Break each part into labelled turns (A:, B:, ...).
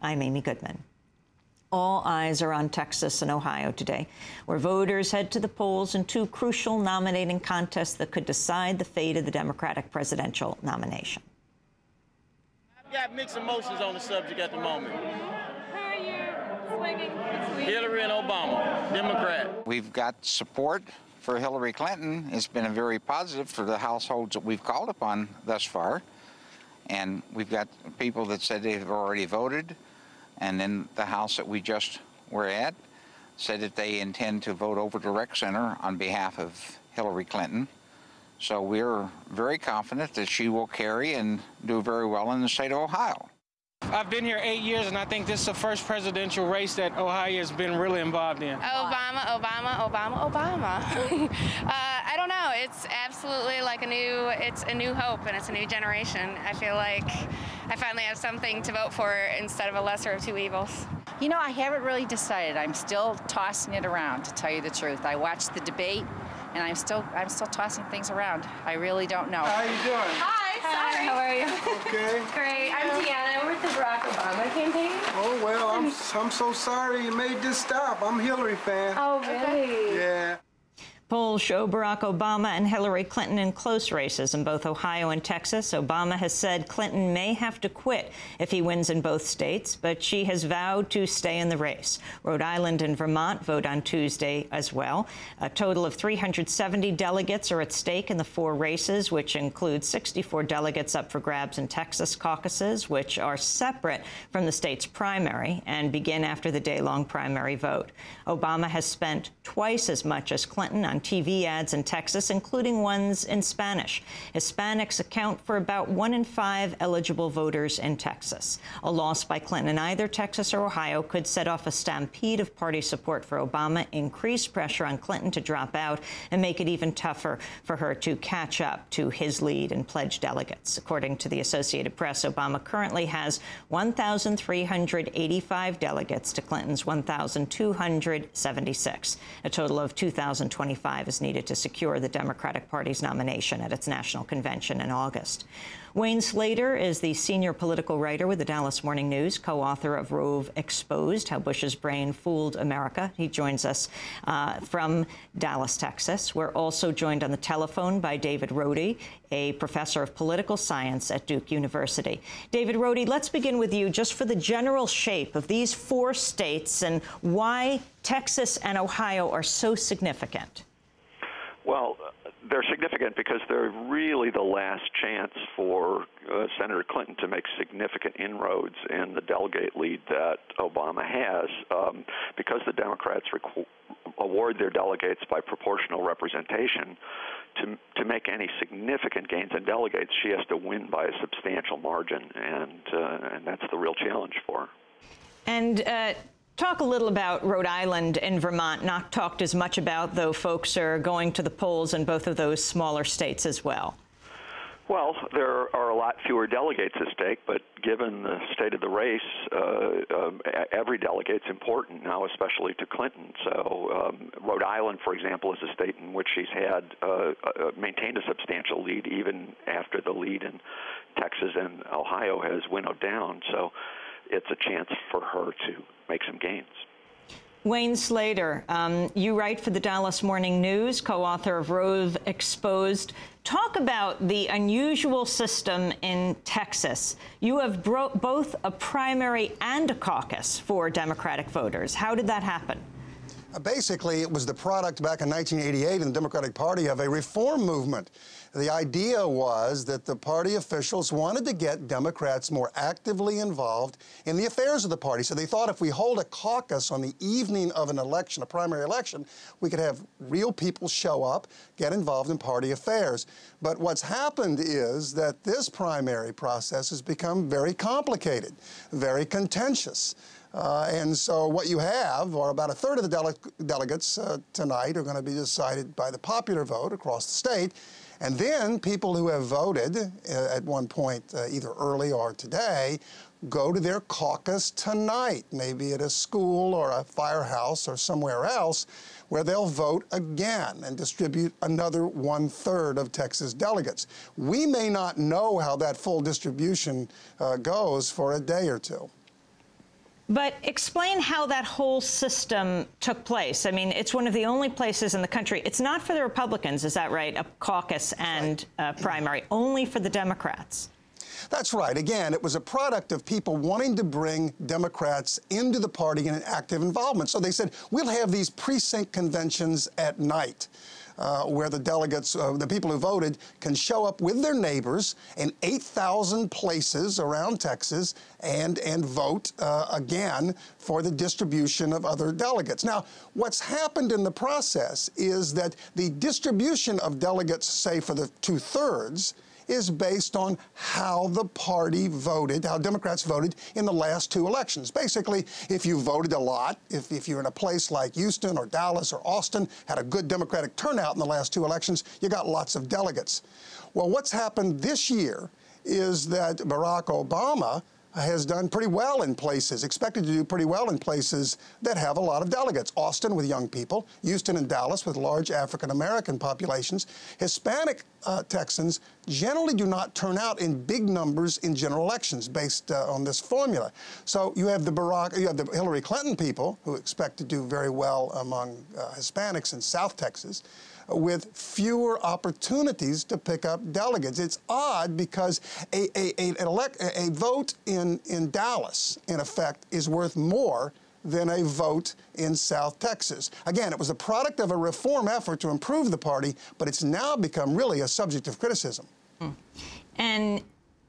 A: I'm Amy Goodman. All eyes are on Texas and Ohio today, where voters head to the polls in two crucial nominating contests that could decide the fate of the Democratic presidential nomination.
B: I've got mixed emotions on the subject at the moment.
C: Who are you swinging between?
B: Hillary and Obama, Democrat.
D: We've got support for Hillary Clinton. It's been very positive for the households that we've called upon thus far. And we've got people that said they've already voted. And then the House that we just were at said that they intend to vote over the rec center on behalf of Hillary Clinton. So we're very confident that she will carry and do very well in the state of Ohio.
E: I've been here 8 years, and I think this is the first presidential race that Ohio has been really involved in.
C: Obama, Obama, Obama, Obama. I don't know. It's absolutely like it's a new hope, and it's a new generation. I feel like I finally have something to vote for instead of a lesser of two evils.
F: You know, I haven't really decided. I'm still tossing it around, to tell you the truth. I watched the debate, and I'm still tossing things around. I really don't know.
G: How you doing?
C: Hi, sorry. How are you?
G: Okay.
C: Great. I'm Deanna. I'm with the Barack Obama campaign.
G: Oh, well, I'm so sorry you made this stop. I'm a Hillary fan.
C: Oh, really?
G: Yeah.
A: Polls show Barack Obama and Hillary Clinton in close races in both Ohio and Texas. Obama has said Clinton may have to quit if he wins in both states, but she has vowed to stay in the race. Rhode Island and Vermont vote on Tuesday as well. A total of 370 delegates are at stake in the four races, which include 64 delegates up for grabs in Texas caucuses, which are separate from the state's primary and begin after the day-long primary vote. Obama has spent twice as much as Clinton on TV ads in Texas, including ones in Spanish. Hispanics account for about 1 in 5 eligible voters in Texas. A loss by Clinton in either Texas or Ohio could set off a stampede of party support for Obama, increase pressure on Clinton to drop out, and make it even tougher for her to catch up to his lead and pledge delegates. According to the Associated Press, Obama currently has 1,385 delegates to Clinton's 1,276. A total of 2,025 is needed to secure the Democratic Party's nomination at its national convention in August. Wayne Slater is the senior political writer with the Dallas Morning News, co-author of Rove Exposed: How Bush's Brain Fooled America. He joins us from Dallas, Texas. We're also joined on the telephone by David Rohde, a professor of political science at Duke University. David Rohde, let's begin with you just for the general shape of these four states and why Texas and Ohio are so significant.
H: Well, they're significant because they're really the last chance for Senator Clinton to make significant inroads in the delegate lead that Obama has. Because the Democrats award their delegates by proportional representation, to make any significant gains in delegates, she has to win by a substantial margin, and that's the real challenge for her.
A: And talk a little about Rhode Island and Vermont, not talked as much about, though folks are going to the polls in both of those smaller states as well.
H: Well, there are a lot fewer delegates at stake, but given the state of the race, every delegate's important now, especially to Clinton. So Rhode Island, for example, is a state in which she's had maintained a substantial lead even after the lead in Texas and Ohio has winnowed down. So it's a chance for her to make some gains.
A: Wayne Slater, you write for the Dallas Morning News, co-author of Rove Exposed. Talk about the unusual system in Texas. You have both a primary and a caucus for Democratic voters. How did that happen?
I: Basically, it was the product back in 1988 in the Democratic Party of a reform movement. The idea was that the party officials wanted to get Democrats more actively involved in the affairs of the party. So they thought if we hold a caucus on the evening of an election, a primary election, we could have real people show up, get involved in party affairs. But what's happened is that this primary process has become very complicated, very contentious. And so what you have, or about a third of the delegates tonight, are going to be decided by the popular vote across the state. And then people who have voted at one point, either early or today, go to their caucus tonight, maybe at a school or a firehouse or somewhere else, where they'll vote again and distribute another 1/3 of Texas delegates. We may not know how that full distribution goes for a day or two.
A: But explain how that whole system took place. I mean, it's one of the only places in the country. It's not for the Republicans, is that right? A caucus and a primary, only for the Democrats.
I: That's right. Again, it was a product of people wanting to bring Democrats into the party in an active involvement. So they said, we'll have these precinct conventions at night. Where the delegates, the people who voted, can show up with their neighbors in 8,000 places around Texas and vote again for the distribution of other delegates. Now, what's happened in the process is that the distribution of delegates, say for the 2/3, is based on how the party voted, how Democrats voted in the last 2 elections. Basically, if you voted a lot, if you're in a place like Houston or Dallas or Austin, had a good Democratic turnout in the last 2 elections, you got lots of delegates. Well, what's happened this year is that Barack Obama has done pretty well in places, expected to do pretty well in places that have a lot of delegates. Austin with young people, Houston and Dallas with large African-American populations. Hispanic Texans generally do not turn out in big numbers in general elections based on this formula. So you have the Hillary Clinton people who expect to do very well among Hispanics in South Texas, with fewer opportunities to pick up delegates. It's odd because a vote in Dallas, in effect, is worth more than a vote in South Texas. Again, it was a product of a reform effort to improve the party, but it's now become really a subject of criticism.
A: And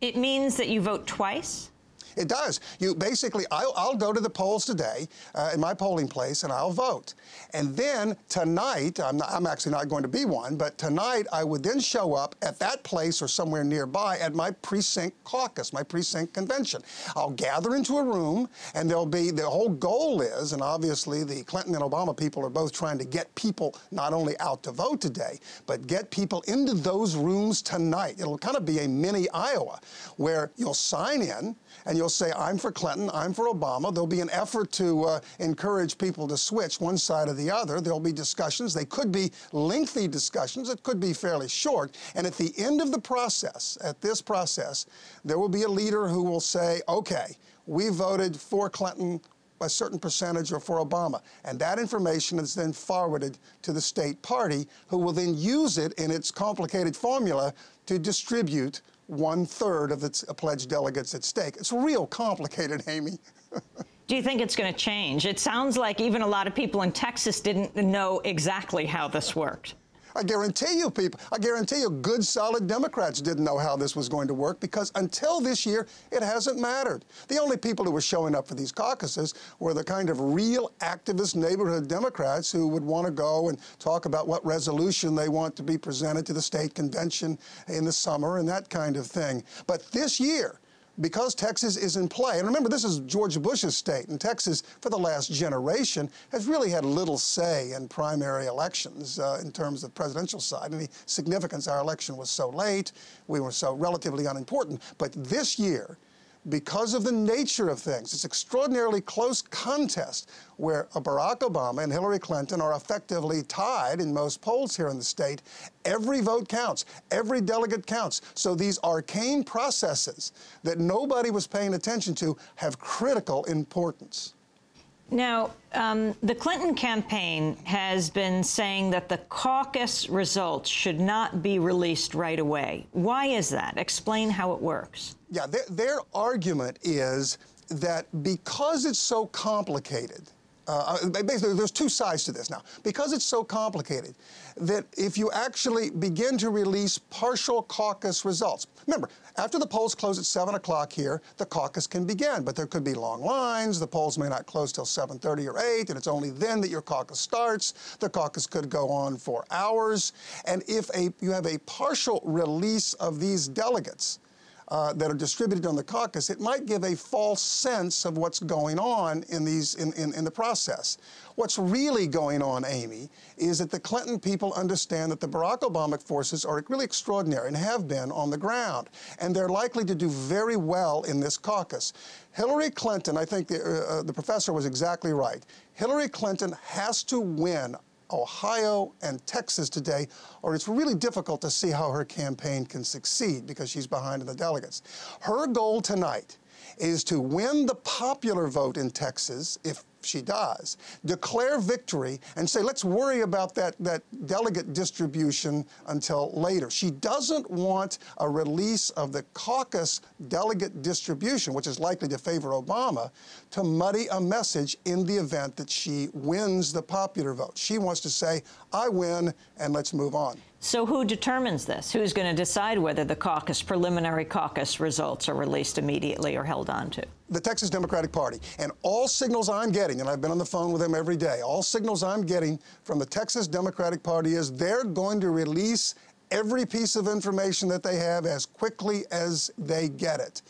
A: it means that you vote twice?
I: It does. You basically, I'll go to the polls today in my polling place and I'll vote. And then tonight, I'm actually not going to be one, but tonight I would then show up at that place or somewhere nearby at my precinct caucus, my precinct convention. I'll gather into a room and there'll be, the whole goal is, and obviously the Clinton and Obama people are both trying to get people not only out to vote today, but get people into those rooms tonight. It'll kind of be a mini Iowa where you'll sign in and you'll say, I'm for Clinton, I'm for Obama. There'll be an effort to encourage people to switch one side or the other. There'll be discussions. They could be lengthy discussions. It could be fairly short. And at the end of the process, at this process, there will be a leader who will say, okay, we voted for Clinton a certain percentage or for Obama. And that information is then forwarded to the state party, who will then use it in its complicated formula to distribute 1/3 of its pledged delegates at stake. It's real complicated, Amy.
A: Do you think it's going to change? It sounds like even a lot of people in Texas didn't know exactly how this worked.
I: I guarantee you good, solid Democrats didn't know how this was going to work, because until this year, it hasn't mattered. The only people who were showing up for these caucuses were the kind of real activist neighborhood Democrats who would want to go and talk about what resolution they want to be presented to the state convention in the summer and that kind of thing. But this year, because Texas is in play, and remember, this is George Bush's state, and Texas, for the last generation, has really had little say in primary elections in terms of presidential side. Any significance, our election was so late, we were so relatively unimportant. But this year, because of the nature of things, it's extraordinarily close contest where Barack Obama and Hillary Clinton are effectively tied in most polls here in the state. Every vote counts. Every delegate counts. So these arcane processes that nobody was paying attention to have critical importance.
A: Now, the Clinton campaign has been saying that the caucus results should not be released right away. Why is that? Explain how it works.
I: Yeah, their argument is that because it's so complicated, basically, there's two sides to this now. Because it's so complicated, that if you actually begin to release partial caucus results, remember, after the polls close at 7 o'clock here, the caucus can begin, but there could be long lines. The polls may not close till 7:30 or 8, and it's only then that your caucus starts. The caucus could go on for hours. And if you have a partial release of these delegates that are distributed on the caucus, it might give a false sense of what's going on in the process. What's really going on, Amy, is that the Clinton people understand that the Barack Obama forces are really extraordinary and have been on the ground, and they're likely to do very well in this caucus. Hillary Clinton, I think the professor was exactly right. Hillary Clinton has to win Ohio and Texas today, or it's really difficult to see how her campaign can succeed because she's behind in the delegates. Her goal tonight is to win the popular vote in Texas, if she does, declare victory and say, let's worry about that delegate distribution until later. She doesn't want a release of the caucus delegate distribution, which is likely to favor Obama, to muddy a message in the event that she wins the popular vote. She wants to say, I win, and let's move on.
A: So who determines this? Who's going to decide whether the preliminary caucus results are released immediately or held on to?
I: The Texas Democratic Party. And all signals I'm getting, and I've been on the phone with them every day, all signals I'm getting from the Texas Democratic Party is they're going to release every piece of information that they have as quickly as they get it.